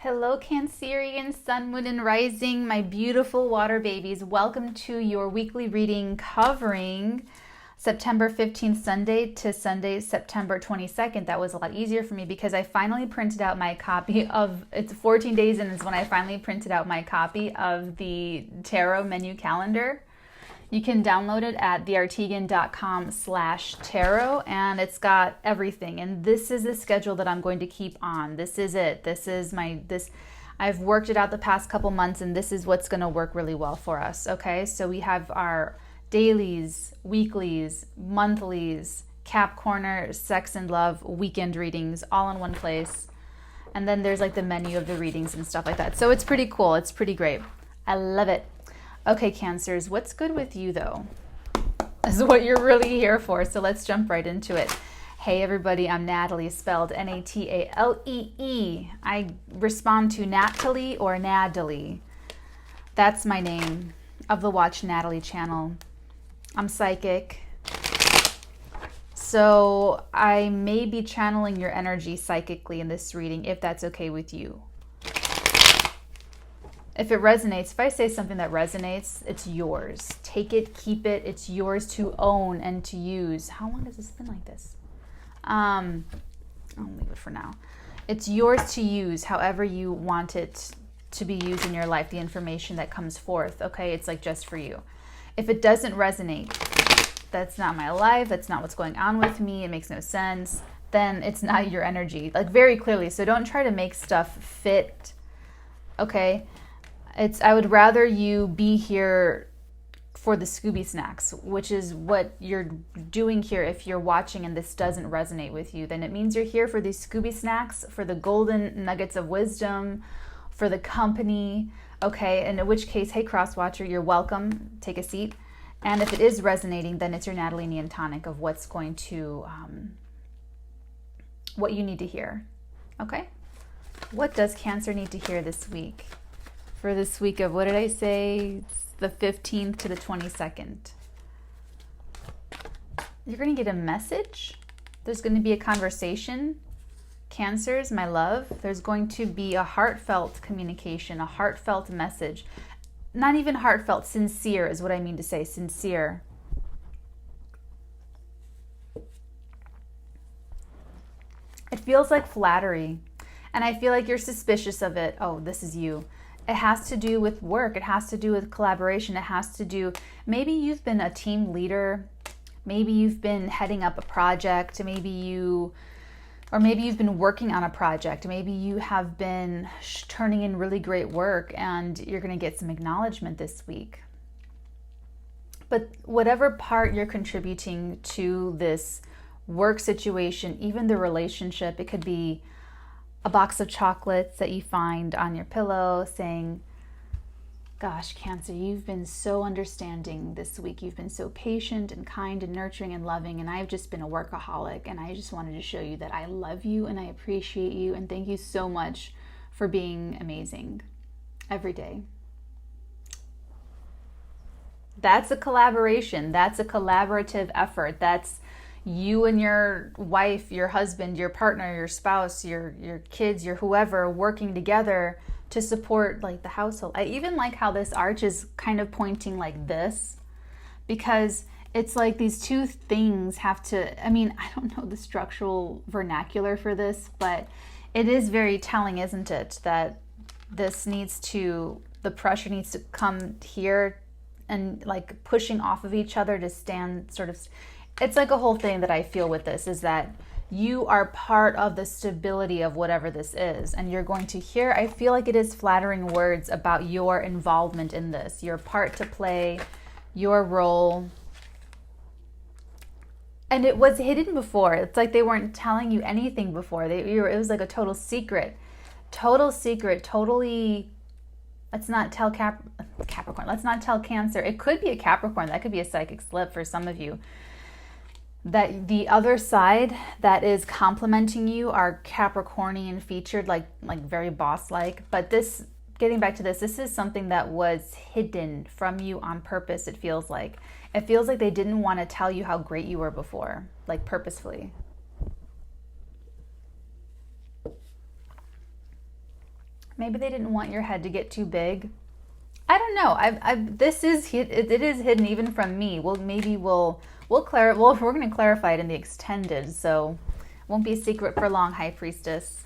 Hello, Cancerian, Sun, Moon, and Rising, my beautiful water babies. Welcome to your weekly reading covering September 15th, Sunday to Sunday, September 22nd. That was a lot easier for me because I finally printed out my copy of, it's 14 days in is when I finally printed out my copy of the tarot menu calendar. You can download it at theartegan.com/tarot, and it's got everything. And this is the schedule that I'm going to keep on. This is it. I've worked it out the past couple months, and this is what's going to work really well for us. Okay, so we have our dailies, weeklies, monthlies, Cap Corner, Sex and Love, weekend readings, all in one place. And then there's like the menu of the readings and stuff like that. So it's pretty cool. It's pretty great. I love it. Okay, Cancers, what's good with you though? This is what you're really here for, so let's jump right into it. Hey everybody, I'm Natalie, spelled N-A-T-A-L-E-E. I respond to Natalie or Natalie. That's my name of the Watch Natalie channel. I'm psychic, so I may be channeling your energy psychically in this reading, if that's okay with you. If it resonates, if I say something that resonates, it's yours. Take it, keep it. It's yours to own and to use. How long has this been like this? I'll leave it for now. It's yours to use however you want it to be used in your life, the information that comes forth. Okay, it's like just for you. If it doesn't resonate, that's not my life, that's not what's going on with me, it makes no sense, then it's not your energy. Like very clearly. So don't try to make stuff fit. Okay? I would rather you be here for the Scooby Snacks, which is what you're doing here. If you're watching and this doesn't resonate with you, then it means you're here for these Scooby Snacks, for the golden nuggets of wisdom, for the company, okay? And in which case, hey, cross-watcher, you're welcome. Take a seat. And if it is resonating, then it's your Natalie Neon-tonic of what's going to, what you need to hear, okay? What does Cancer need to hear this week? For this week of, what did I say? It's the 15th to the 22nd. You're going to get a message. There's going to be a conversation. Cancers, my love. There's going to be a heartfelt communication, a heartfelt message. Not even heartfelt, sincere is what I mean to say, sincere. It feels like flattery. And I feel like you're suspicious of it. Oh, this is you. It has to do with work. It has to do with collaboration. It has to do, maybe you've been a team leader. Maybe you've been heading up a project. Maybe you've been working on a project. Maybe you have been turning in really great work and you're going to get some acknowledgement this week. But whatever part you're contributing to this work situation, even the relationship, it could be a box of chocolates that you find on your pillow saying, gosh, Cancer, you've been so understanding this week. You've been so patient and kind and nurturing and loving, and I've just been a workaholic, and I just wanted to show you that I love you and I appreciate you, and thank you so much for being amazing every day. That's a collaboration. That's a collaborative effort. That's you and your wife, your husband, your partner, your spouse, your kids, your whoever working together to support like the household. I even like how this arch is kind of pointing like this, because it's like these two things have to, I mean, I don't know the structural vernacular for this, but it is very telling, isn't it? That this needs to, the pressure needs to come here and like pushing off of each other to stand sort of. It's like a whole thing that I feel with this is that you are part of the stability of whatever this is. And you're going to hear, I feel like it is flattering words about your involvement in this, your part to play, your role. And it was hidden before. It's like they weren't telling you anything before. It was like a total secret, totally. Let's not tell Capricorn. Let's not tell Cancer. It could be a Capricorn. That could be a psychic slip for some of you. That the other side that is complementing you are Capricornian featured, like very boss-like. But this, getting back to this is something that was hidden from you on purpose, it feels like. It feels like they didn't want to tell you how great you were before, like purposefully. Maybe they didn't want your head to get too big. I don't know. This is it is hidden even from me. We're going to clarify it in the extended, so it won't be a secret for long, High Priestess.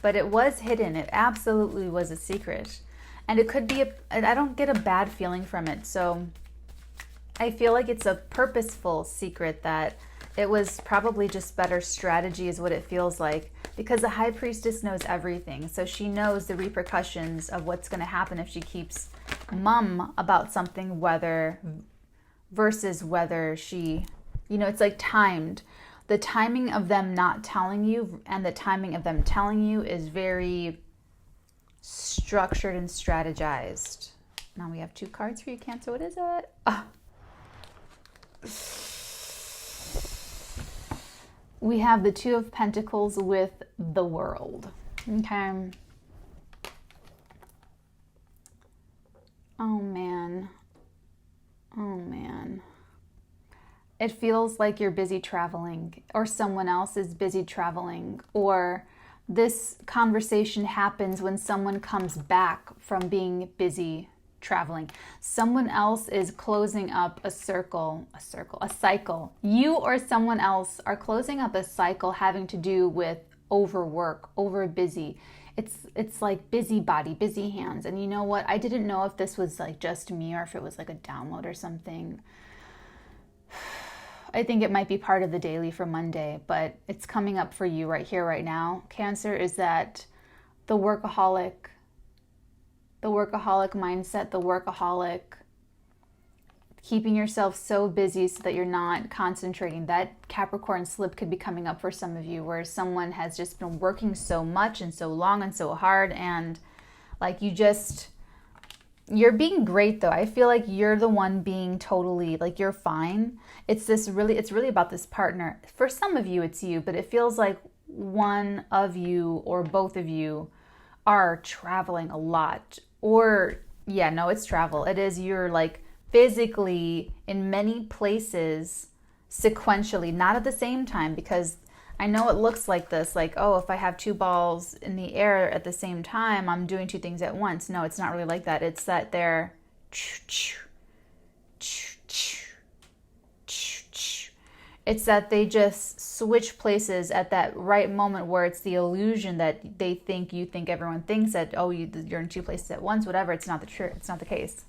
But it was hidden. It absolutely was a secret. And it could be I don't get a bad feeling from it. So I feel like it's a purposeful secret, that it was probably just better strategy is what it feels like, because the High Priestess knows everything. So she knows the repercussions of what's going to happen if she keeps mum about something, versus whether she, it's like timed. The timing of them not telling you and the timing of them telling you is very structured and strategized. Now we have 2 cards for you, Cancer. What is it? We have the 2 of Pentacles with the World. Okay. Oh man. It feels like you're busy traveling, or someone else is busy traveling, or this conversation happens when someone comes back from being busy traveling. Someone else is closing up a cycle. You or someone else are closing up a cycle having to do with overwork, over busy. It's like busybody, busy hands. And you know what? I didn't know if this was like just me or if it was like a download or something. I think it might be part of the daily for Monday, but it's coming up for you right here, right now. Cancer, is that the workaholic mindset, the workaholic, keeping yourself so busy so that you're not concentrating. That Capricorn slip could be coming up for some of you, where someone has just been working so much and so long and so hard, and like you're being great though. I feel like you're the one being totally, like, you're fine. It's really about this partner. For some of you, it's you, but it feels like one of you or both of you are traveling a lot. Or, yeah, no, it's travel. It is, you're like physically in many places sequentially, not at the same time, because I know it looks like this, like, oh, if I have 2 balls in the air at the same time, I'm doing 2 things at once. No, it's not really like that. It's that they're it's that they just switch places at that right moment, where it's the illusion that they think you think everyone thinks that, oh, you're in 2 places at once, whatever. It's not the truth. It's not the case.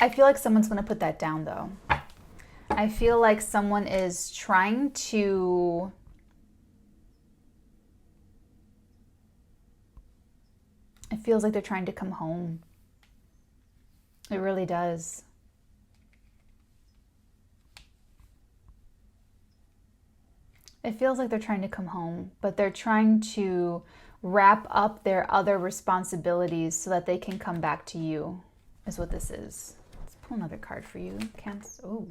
I feel like someone's going to put that down though. I feel like someone is trying to it feels like they're trying to come home. It really does. It feels like they're trying to come home, but they're trying to wrap up their other responsibilities so that they can come back to you, is what this is. Let's pull another card for you. Oh.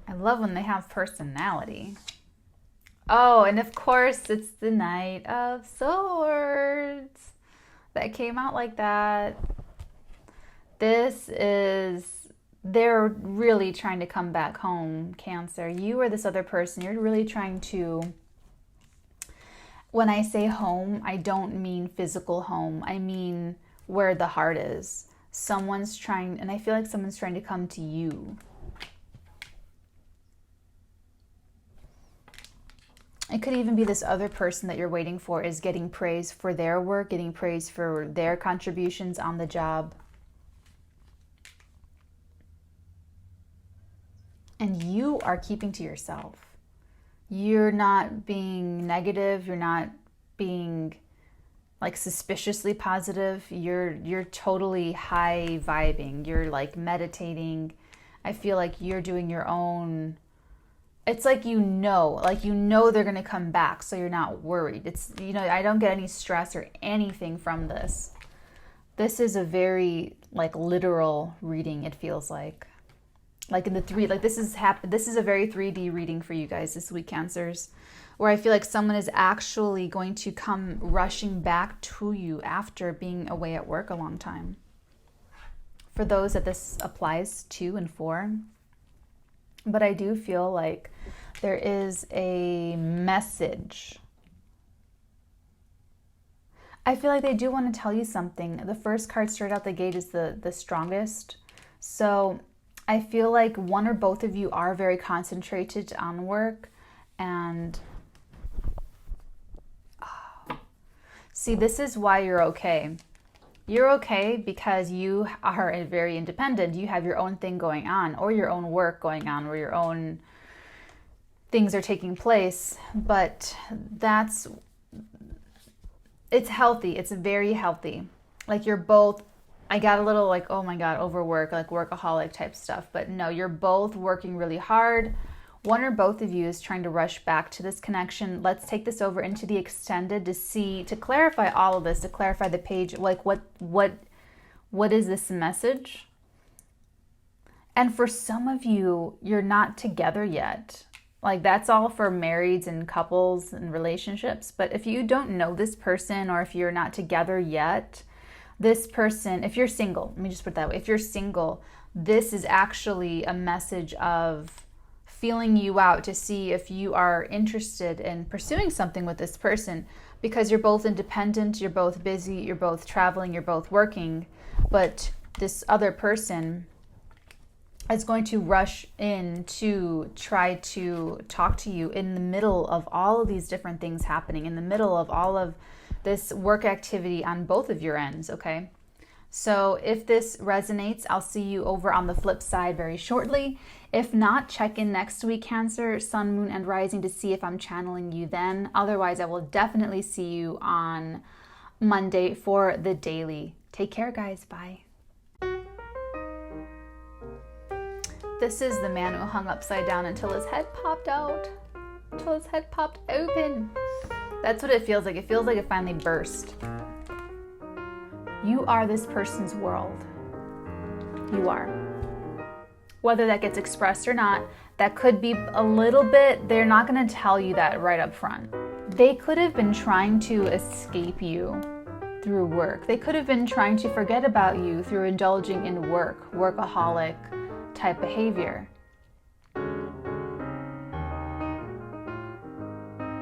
I love when they have personality. Oh, and of course, it's the Knight of Swords that came out like that. They're really trying to come back home, Cancer. You or this other person, you're really trying to, when I say home, I don't mean physical home. I mean where the heart is. Someone's trying, and I feel like someone's trying to come to you. It could even be this other person that you're waiting for is getting praise for their work, getting praise for their contributions on the job. And you are keeping to yourself. You're not being negative. You're not being like suspiciously positive. You're totally high vibing. You're like meditating. I feel like you're doing your own. It's like you know they're going to come back, so you're not worried. It's, I don't get any stress or anything from this. This is a very like literal reading, it feels like. Like in the this is a very 3D reading for you guys this week, Cancers, where I feel like someone is actually going to come rushing back to you after being away at work a long time. For those that this applies to and for, But I do feel like there is a message. I feel like they do want to tell you something. The first card straight out the gate is the strongest. So I feel like one or both of you are very concentrated on work. And see, this is why you're okay. You're okay because you are very independent. You have your own thing going on, or your own work going on, or your own things are taking place. But it's healthy. It's very healthy. Like you're both, I got a little like, oh my God, overwork, like workaholic type stuff. But no, you're both working really hard. One or both of you is trying to rush back to this connection. Let's take this over into the extended to clarify all of this, to clarify the page. Like what is this message? And for some of you, you're not together yet. Like that's all for marrieds and couples and relationships. But if you don't know this person, or if you're not together yet, this person, if you're single, let me just put it that way. If you're single, this is actually a message of feeling you out to see if you are interested in pursuing something with this person, because you're both independent, you're both busy, you're both traveling, you're both working, but this other person is going to rush in to try to talk to you in the middle of all of these different things happening, in the middle of all of this work activity on both of your ends, okay? So if this resonates, I'll see you over on the flip side very shortly. If not, check in next week, Cancer, Sun, Moon, and Rising, to see if I'm channeling you then. Otherwise, I will definitely see you on Monday for the daily. Take care, guys. Bye. This is the man who hung upside down until his head popped out. Until his head popped open. That's what it feels like. It feels like it finally burst. You are this person's world. You are. Whether that gets expressed or not, that could be a little bit, they're not going to tell you that right up front. They could have been trying to escape you through work. They could have been trying to forget about you through indulging in workaholic type behavior.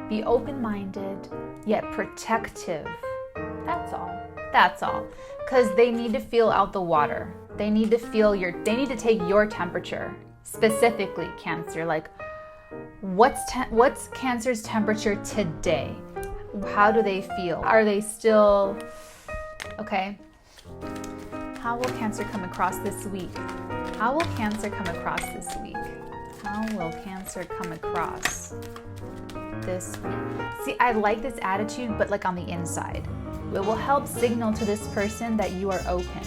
Be open-minded, yet protective. That's all. That's all. Because they need to feel out the water. They need to feel they need to take your temperature. Specifically, Cancer, like what's Cancer's temperature today? How do they feel? Are they still okay? How will Cancer come across this week? How will Cancer come across this week? How will Cancer come across this week? See, I like this attitude, but like on the inside. It will help signal to this person that you are open.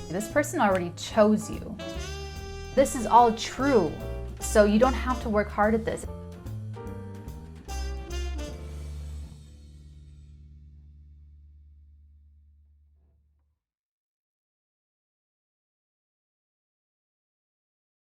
This person already chose you. This is all true, so you don't have to work hard at this.